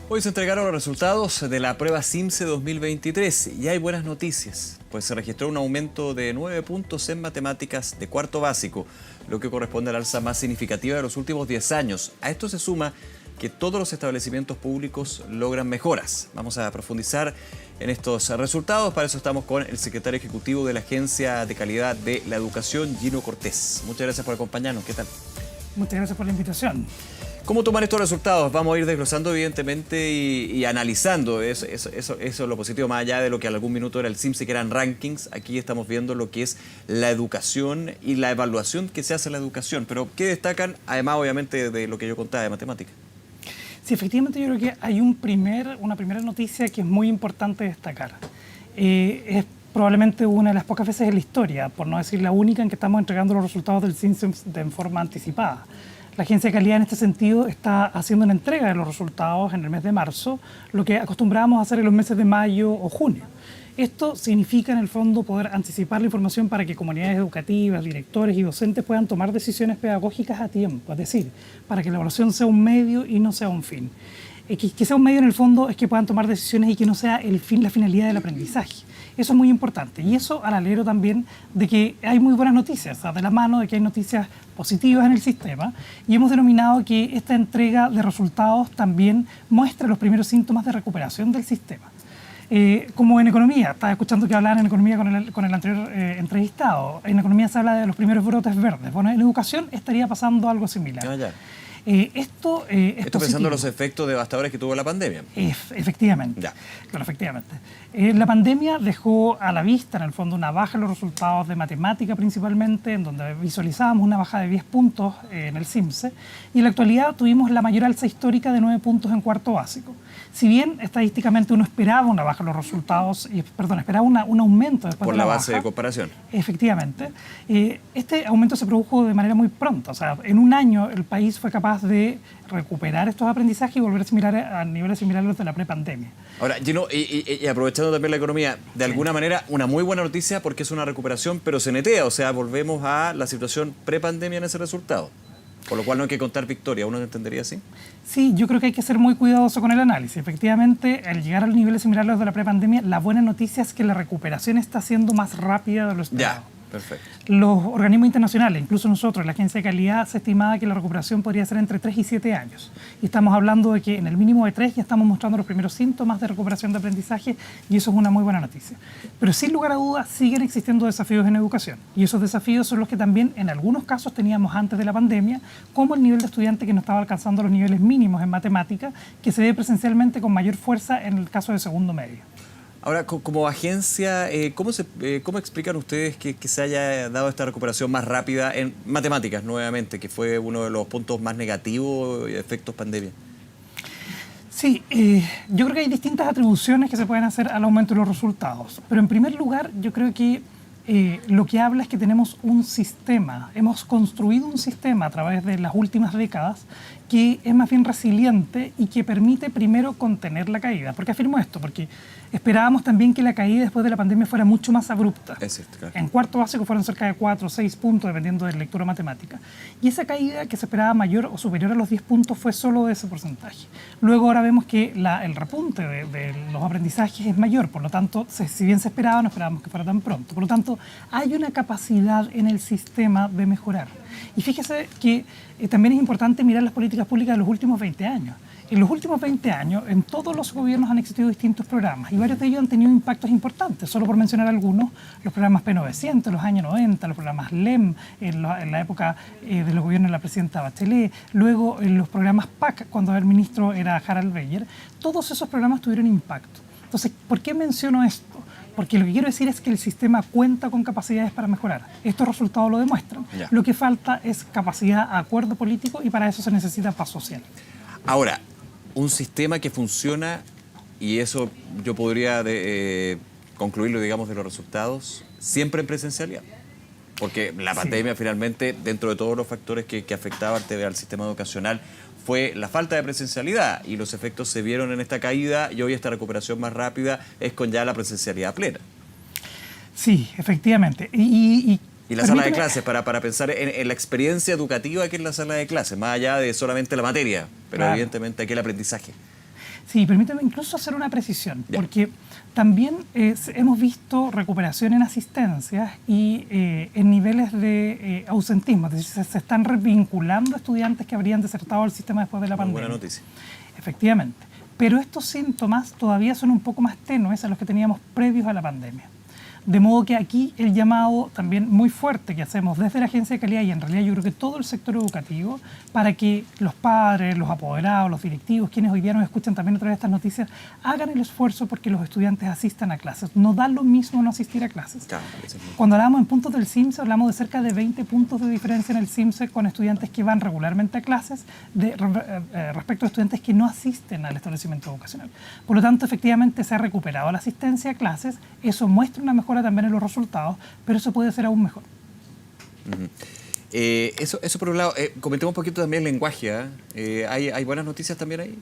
Hoy se entregaron los resultados de la prueba CIMSE 2023 y hay buenas noticias, pues se registró un aumento de 9 puntos en matemáticas de cuarto básico, lo que corresponde al alza más significativa de los últimos 10 años. A esto se suma que todos los establecimientos públicos logran mejoras. Vamos a profundizar en estos resultados. Para eso estamos con el secretario ejecutivo de la Agencia de Calidad de la Educación, Gino Cortés. Muchas gracias por acompañarnos. ¿Qué tal? Muchas gracias por la invitación. ¿Cómo toman estos resultados? Vamos a ir desglosando evidentemente y analizando eso es lo positivo, más allá de lo que a algún minuto era el CIMSE, que eran rankings. Aquí estamos viendo lo que es la educación y la evaluación que se hace en la educación. Pero ¿qué destacan? Además, obviamente, de lo que yo contaba de matemáticas. Sí, efectivamente yo creo que hay una primera noticia que es muy importante destacar. Es probablemente una de las pocas veces en la historia, por no decir la única, en que estamos entregando los resultados del CIMSE de forma anticipada. La Agencia de Calidad en este sentido está haciendo una entrega de los resultados en el mes de marzo, lo que acostumbrábamos a hacer en los meses de mayo o junio. Esto significa en el fondo poder anticipar la información para que comunidades educativas, directores y docentes puedan tomar decisiones pedagógicas a tiempo, es decir, para que la evaluación sea un medio y no sea un fin. Que sea un medio en el fondo es que puedan tomar decisiones y que no sea el fin, la finalidad del aprendizaje. Eso es muy importante y eso al alero también de que hay muy buenas noticias, de la mano de que hay noticias positivas en el sistema, y hemos denominado que esta entrega de resultados también muestra los primeros síntomas de recuperación del sistema. Como en economía, estaba escuchando que hablaban en economía con el anterior entrevistado, en economía se habla de los primeros brotes verdes. Bueno, en educación estaría pasando algo similar. Esto pensando en los efectos devastadores que tuvo la pandemia. Efectivamente. Ya. Claro, efectivamente. La pandemia dejó a la vista, en el fondo, una baja en los resultados de matemática principalmente, en donde visualizábamos una baja de 10 puntos en el CIMSE, y en la actualidad tuvimos la mayor alza histórica de 9 puntos en cuarto básico. Si bien estadísticamente uno esperaba una baja en los resultados, esperaba un aumento después por de la base baja, de comparación. Efectivamente. Este aumento se produjo de manera muy pronta. O sea, en un año el país fue capaz de recuperar estos aprendizajes y volver a niveles similares a los de la prepandemia. Ahora, Gino, y aprovechando también la economía, de alguna manera una muy buena noticia porque es una recuperación, pero se netea, o sea, volvemos a la situación prepandemia en ese resultado. Por lo cual no hay que contar victoria, ¿uno entendería así? Sí, yo creo que hay que ser muy cuidadoso con el análisis. Efectivamente, al llegar a los niveles similares a los de la prepandemia, la buena noticia es que la recuperación está siendo más rápida de lo esperado. Ya. Perfecto. Los organismos internacionales, incluso nosotros, la Agencia de Calidad, se estimaba que la recuperación podría ser entre 3 y 7 años. Y estamos hablando de que en el mínimo de 3 ya estamos mostrando los primeros síntomas de recuperación de aprendizaje, y eso es una muy buena noticia. Pero sin lugar a dudas siguen existiendo desafíos en educación. Y esos desafíos son los que también en algunos casos teníamos antes de la pandemia, como el nivel de estudiante que no estaba alcanzando los niveles mínimos en matemática, que se ve presencialmente con mayor fuerza en el caso de segundo medio. Ahora, como agencia, ¿cómo explican ustedes que se haya dado esta recuperación más rápida en matemáticas, nuevamente, que fue uno de los puntos más negativos y efectos pandemia? Sí, yo creo que hay distintas atribuciones que se pueden hacer al aumento de los resultados. Pero en primer lugar, yo creo que lo que habla es que tenemos un sistema, hemos construido un sistema a través de las últimas décadas que es más bien resiliente y que permite primero contener la caída. ¿Por qué afirmo esto? Porque esperábamos también que la caída después de la pandemia fuera mucho más abrupta. Es cierto, claro. En cuarto básico fueron cerca de 4 o 6 puntos, dependiendo de la lectura matemática. Y esa caída que se esperaba mayor o superior a los 10 puntos fue solo de ese porcentaje. Luego ahora vemos que el repunte de los aprendizajes es mayor, por lo tanto, si bien se esperaba, no esperábamos que fuera tan pronto. Por lo tanto, hay una capacidad en el sistema de mejorar. Y fíjese que también es importante mirar las políticas públicas de los últimos 20 años. En los últimos 20 años, en todos los gobiernos han existido distintos programas y varios de ellos han tenido impactos importantes. Solo por mencionar algunos, los programas P900 en los años 90, los programas LEM en la época de los gobiernos de la presidenta Bachelet, luego los programas PAC cuando el ministro era Harald Beyer. Todos esos programas tuvieron impacto. Entonces, ¿por qué menciono esto? Porque lo que quiero decir es que el sistema cuenta con capacidades para mejorar. Estos resultados lo demuestran. Ya. Lo que falta es capacidad, acuerdo político, y para eso se necesita paz social. Ahora, un sistema que funciona, y eso yo podría concluirlo, digamos, de los resultados, siempre en presencialidad. Porque la pandemia finalmente, dentro de todos los factores que afectaban al sistema educacional, fue la falta de presencialidad, y los efectos se vieron en esta caída, y hoy esta recuperación más rápida es con ya la presencialidad plena. Sí, efectivamente. Y la sala de clases, para pensar en la experiencia educativa que es la sala de clases, más allá de solamente la materia, pero claro, evidentemente aquí el aprendizaje. Sí, permíteme incluso hacer una precisión, Ya. porque también hemos visto recuperación en asistencias y en niveles de ausentismo, es decir, se están revinculando estudiantes que habrían desertado al sistema después de la pandemia. Buena noticia. Efectivamente, pero estos síntomas todavía son un poco más tenues a los que teníamos previos a la pandemia. De modo que aquí el llamado también muy fuerte que hacemos desde la Agencia de Calidad y en realidad yo creo que todo el sector educativo, para que los padres, los apoderados, los directivos, quienes hoy día nos escuchan también a través de estas noticias, hagan el esfuerzo porque los estudiantes asistan a clases. No da lo mismo no asistir a clases. Claro, Cuando hablamos en puntos del CIMSE, hablamos de cerca de 20 puntos de diferencia en el CIMSE con estudiantes que van regularmente a clases respecto a estudiantes que no asisten al establecimiento educacional. Por lo tanto, efectivamente se ha recuperado la asistencia a clases, eso muestra una mejora también en los resultados, pero eso puede ser aún mejor. Eso por un lado. Comentemos un poquito también el lenguaje. ¿Hay buenas noticias también ahí?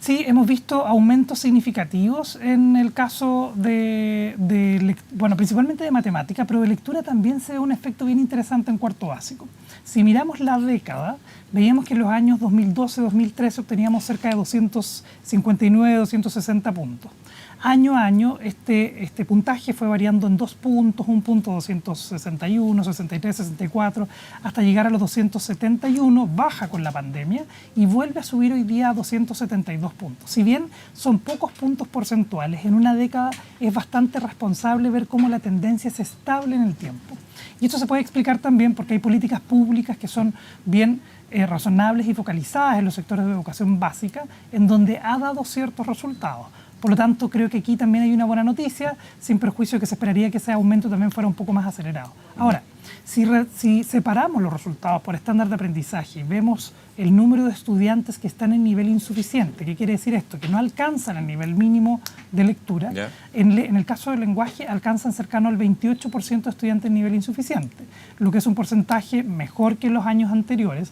Sí, hemos visto aumentos significativos en el caso bueno, principalmente de matemática, pero de lectura también se ve un efecto bien interesante en cuarto básico. Si miramos la década, veíamos que en los años 2012-2013 obteníamos cerca de 259, 260 puntos. Año a año este puntaje fue variando en 2 puntos, 1 punto 261, 63, 64, hasta llegar a los 271, baja con la pandemia y vuelve a subir hoy día a 272 puntos. Si bien son pocos puntos porcentuales, en una década es bastante responsable ver cómo la tendencia es estable en el tiempo. Y esto se puede explicar también porque hay políticas públicas que son bien razonables y focalizadas en los sectores de educación básica, en donde ha dado ciertos resultados. Por lo tanto, creo que aquí también hay una buena noticia, sin perjuicio que se esperaría que ese aumento también fuera un poco más acelerado. Ahora, si separamos los resultados por estándar de aprendizaje y vemos el número de estudiantes que están en nivel insuficiente, ¿qué quiere decir esto? Que no alcanzan el nivel mínimo de lectura. Yeah. En el caso del lenguaje, alcanzan cercano al 28% de estudiantes en nivel insuficiente, lo que es un porcentaje mejor que en los años anteriores,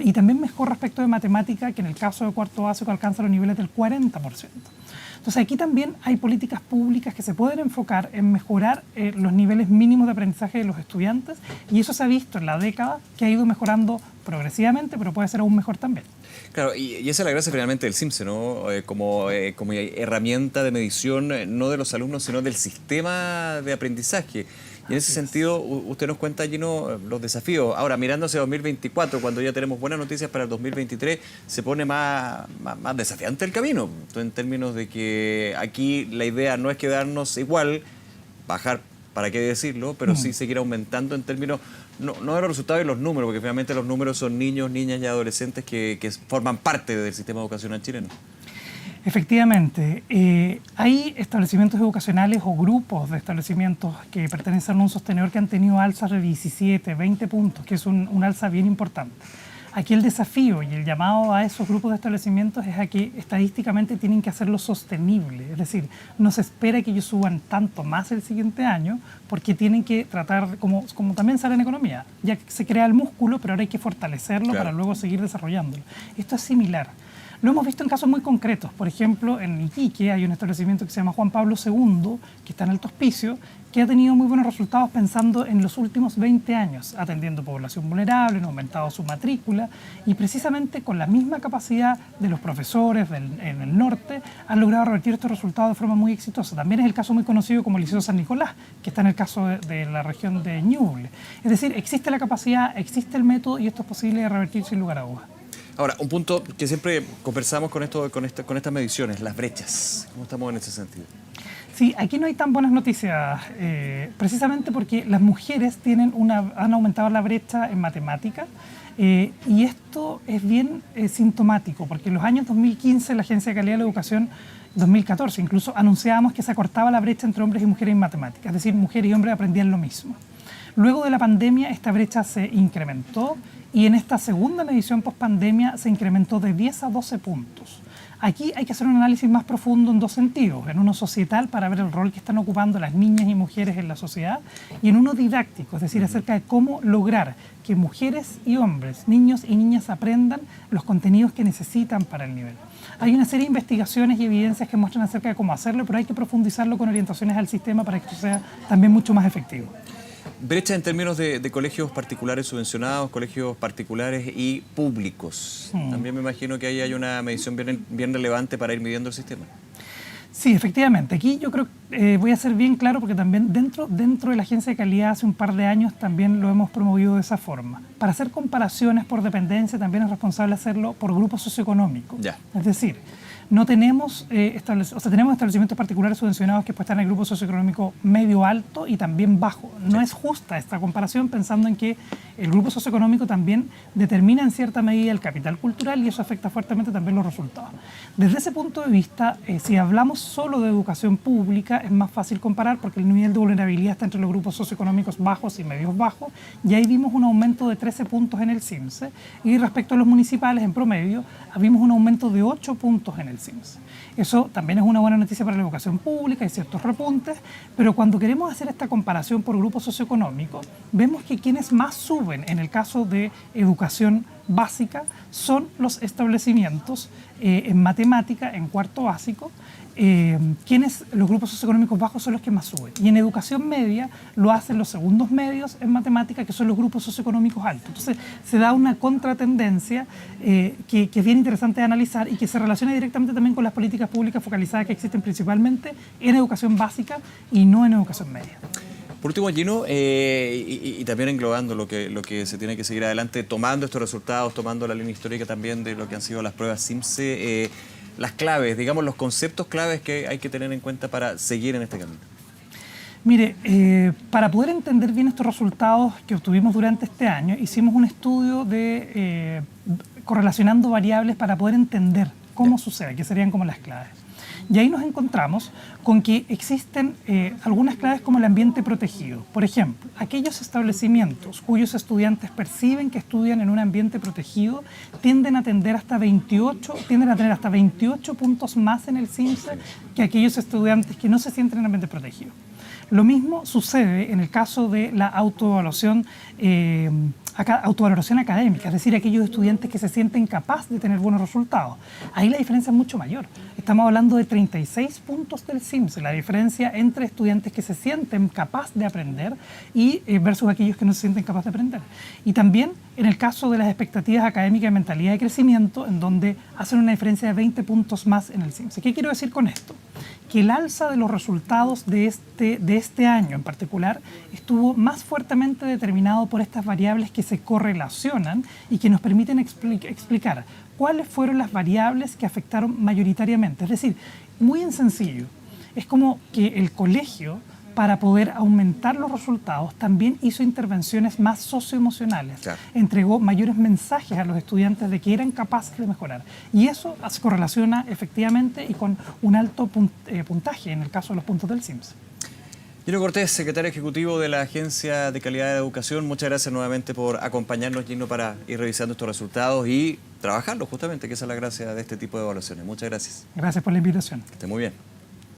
y también mejor respecto de matemática, que en el caso de cuarto básico alcanza los niveles del 40%. Entonces aquí también hay políticas públicas que se pueden enfocar en mejorar los niveles mínimos de aprendizaje de los estudiantes y eso se ha visto en la década que ha ido mejorando progresivamente, pero puede ser aún mejor también. Claro, y esa es la gracia finalmente del CIMSE, ¿no? Como herramienta de medición no de los alumnos, sino del sistema de aprendizaje. Y en ese sentido, usted nos cuenta, Gino, los desafíos. Ahora, mirando hacia 2024, cuando ya tenemos buenas noticias para el 2023, se pone más desafiante el camino. Entonces, en términos de que aquí la idea no es quedarnos igual, bajar, para qué decirlo, pero sí seguir aumentando en términos, no de los resultados y los números, porque finalmente los números son niños, niñas y adolescentes que forman parte del sistema educacional chileno. Efectivamente, hay establecimientos educacionales o grupos de establecimientos que pertenecen a un sostenedor que han tenido alzas de 17, 20 puntos, que es un alza bien importante. Aquí el desafío y el llamado a esos grupos de establecimientos es a que estadísticamente tienen que hacerlo sostenible, es decir, no se espera que ellos suban tanto más el siguiente año porque tienen que tratar, como también sale en economía, ya que se crea el músculo, pero ahora hay que fortalecerlo para luego seguir desarrollándolo. Esto es similar. Lo hemos visto en casos muy concretos. Por ejemplo, en Iquique hay un establecimiento que se llama Juan Pablo II, que está en Alto Hospicio, que ha tenido muy buenos resultados pensando en los últimos 20 años, atendiendo población vulnerable, han aumentado su matrícula y precisamente con la misma capacidad de los profesores en el norte han logrado revertir estos resultados de forma muy exitosa. También es el caso muy conocido como el Liceo San Nicolás, que está en el caso de la región de Ñuble. Es decir, existe la capacidad, existe el método y esto es posible de revertir sin lugar a dudas. Ahora, un punto que siempre conversamos con estas mediciones, las brechas. ¿Cómo estamos en ese sentido? Sí, aquí no hay tan buenas noticias, precisamente porque las mujeres han aumentado la brecha en matemática y esto es bien sintomático, porque en los años 2015 la Agencia de Calidad de la Educación, 2014 incluso, anunciábamos que se acortaba la brecha entre hombres y mujeres en matemáticas, es decir, mujeres y hombres aprendían lo mismo. Luego de la pandemia esta brecha se incrementó y en esta segunda medición post-pandemia se incrementó de 10 a 12 puntos. Aquí hay que hacer un análisis más profundo en dos sentidos, en uno societal para ver el rol que están ocupando las niñas y mujeres en la sociedad y en uno didáctico, es decir, acerca de cómo lograr que mujeres y hombres, niños y niñas aprendan los contenidos que necesitan para el nivel. Hay una serie de investigaciones y evidencias que muestran acerca de cómo hacerlo, pero hay que profundizarlo con orientaciones al sistema para que esto sea también mucho más efectivo. Brecha en términos de colegios particulares subvencionados, colegios particulares y públicos. También me imagino que ahí hay una medición bien relevante para ir midiendo el sistema. Sí, efectivamente. Aquí yo creo que voy a ser bien claro porque también dentro de la agencia de calidad hace un par de años también lo hemos promovido de esa forma. Para hacer comparaciones por dependencia también es responsable hacerlo por grupo socioeconómico. Ya. Es decir, no tenemos, tenemos establecimientos particulares subvencionados que pues, están en el grupo socioeconómico medio alto y también bajo. No es justa esta comparación pensando en que el grupo socioeconómico también determina en cierta medida el capital cultural y eso afecta fuertemente también los resultados. Desde ese punto de vista, si hablamos solo de educación pública, es más fácil comparar porque el nivel de vulnerabilidad está entre los grupos socioeconómicos bajos y medios bajos y ahí vimos un aumento de 13 puntos en el CIMSE y respecto a los municipales en promedio vimos un aumento de 8 puntos en el CIMSE. Eso también es una buena noticia para la educación pública, hay ciertos repuntes, pero cuando queremos hacer esta comparación por grupo socioeconómico, vemos que quienes más suben en el caso de educación básica son los establecimientos en matemática, en cuarto básico, los grupos socioeconómicos bajos son los que más suben. Y en educación media lo hacen los segundos medios en matemática, que son los grupos socioeconómicos altos. Entonces se da una contratendencia que es bien interesante de analizar y que se relaciona directamente también con las políticas públicas focalizadas que existen principalmente en educación básica y no en educación media. Por último, Gino, y también englobando lo que se tiene que seguir adelante, tomando estos resultados, tomando la línea histórica también de lo que han sido las pruebas CIMSE, las claves, digamos, los conceptos claves que hay que tener en cuenta para seguir en este camino. Mire, para poder entender bien estos resultados que obtuvimos durante este año, hicimos un estudio de correlacionando variables para poder entender cómo sucede, que serían como las claves. Y ahí nos encontramos con que existen algunas claves como el ambiente protegido. Por ejemplo, aquellos establecimientos cuyos estudiantes perciben que estudian en un ambiente protegido tienden a tener hasta 28 puntos más en el CIMSE que aquellos estudiantes que no se sienten en un ambiente protegido. Lo mismo sucede en el caso de la autoevaluación académica, es decir, aquellos estudiantes que se sienten capaces de tener buenos resultados. Ahí la diferencia es mucho mayor. Estamos hablando de 36 puntos del CIMSE, la diferencia entre estudiantes que se sienten capaces de aprender y versus aquellos que no se sienten capaces de aprender. Y también en el caso de las expectativas académicas y mentalidad de crecimiento, en donde hacen una diferencia de 20 puntos más en el CIMSE. ¿Qué quiero decir con esto? Que el alza de los resultados de este año en particular estuvo más fuertemente determinado por estas variables que se correlacionan y que nos permiten explicar cuáles fueron las variables que afectaron mayoritariamente. Es decir, muy en sencillo, es como que el colegio, para poder aumentar los resultados, también hizo intervenciones más socioemocionales. Claro. Entregó mayores mensajes a los estudiantes de que eran capaces de mejorar. Y eso se correlaciona efectivamente y con un alto puntaje en el caso de los puntos del CIMSE. Gino Cortés, secretario ejecutivo de la Agencia de Calidad de Educación, muchas gracias nuevamente por acompañarnos, Gino, para ir revisando estos resultados y trabajarlos justamente, que esa es la gracia de este tipo de evaluaciones. Muchas gracias. Gracias por la invitación. Que esté muy bien.